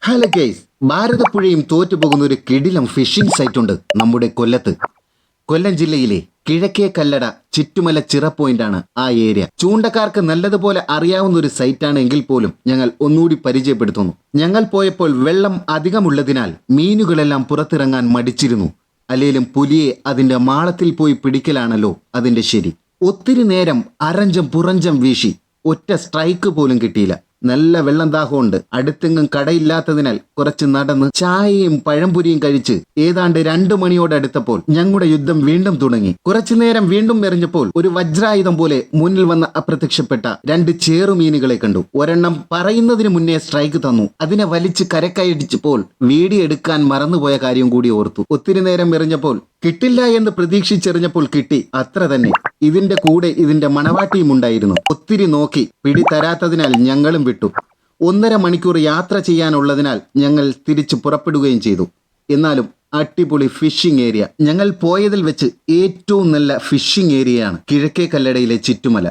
Hello guys, ഭാരതപ്പുഴയും തോറ്റുപോകുന്ന ഒരു കിടിലം phishing site ഉണ്ട് നമ്മുടെ കൊല്ലത്ത്. കൊല്ലം ജില്ലയിലെ കിഴക്കേ കല്ലട ചുറ്റുമല ചിറ പോയിന്റാണ് ആ ഏരിയ. ചൂണ്ടക്കാർക്ക് നല്ലതുപോലെ അറിയാവുന്ന ഒരു സൈറ്റാണ് എങ്കിൽ പോലും ഞങ്ങൾ ഒന്നുകൂടി പരിചയപ്പെടുത്തുന്നു. ഞങ്ങൾ പോയപ്പോൾ വെള്ളം അധികമുള്ളതിനാൽ മീനുകളെല്ലാം പുറത്തിറങ്ങാൻ മടിച്ചിരുന്നു. അല്ലേലും പുലിയെ അതിന്റെ മാളത്തിൽ പോയി പിടിക്കലാണല്ലോ അതിന്റെ ശരി. ഒത്തിരി നേരം അരഞ്ചം പുറഞ്ചം വീശി ഒറ്റ സ്ട്രൈക്ക് പോലും കിട്ടിയില്ല. നല്ല വെള്ളം ദാഹമുണ്ട്. അടുത്തെങ്ങും കടയില്ലാത്തതിനാൽ കുറച്ച് നടന്ന് ചായയും പഴംപൊരിയും കഴിച്ച് ഏതാണ്ട് 2 മണിയോടടുത്തപ്പോൾ ഞങ്ങളുടെ യുദ്ധം വീണ്ടും തുടങ്ങി. കുറച്ചു നേരം വീണ്ടും എറിഞ്ഞപ്പോൾ ഒരു വജ്രായുധം പോലെ മുന്നിൽ വന്ന് അപ്രത്യക്ഷപ്പെട്ട 2 ചേറുമീനുകളെ കണ്ടു. ഒരെണ്ണം പറയുന്നതിന് മുന്നേ സ്ട്രൈക്ക് തന്നു. അതിനെ വലിച്ച് കരക്കയടിച്ചപ്പോൾ വീഡിയോ എടുക്കാൻ മറന്നുപോയ കാര്യം കൂടി ഓർത്തു. ഒത്തിരി നേരം എറിഞ്ഞപ്പോൾ കിട്ടില്ല എന്ന് പ്രതീക്ഷിച്ചെറിഞ്ഞപ്പോൾ കിട്ടി, അത്ര തന്നെ. ഇതിന്റെ കൂടെ ഇതിന്റെ മണവാട്ടിയും ഉണ്ടായിരുന്നു. ഒത്തിരി നോക്കി പിടി തരാത്തതിനാൽ ഞങ്ങളും വിട്ടു. 1.5 മണിക്കൂർ യാത്ര ചെയ്യാനുള്ളതിനാൽ ഞങ്ങൾ തിരിച്ചു പുറപ്പെടുകയും ചെയ്തു. എന്നാലും അടിപൊളി ഫിഷിംഗ് ഏരിയ. ഞങ്ങൾ പോയതിൽ വെച്ച് ഏറ്റവും നല്ല ഫിഷിംഗ് ഏരിയയാണ് കിഴക്കേ കല്ലടയിലെ ചുറ്റുമല.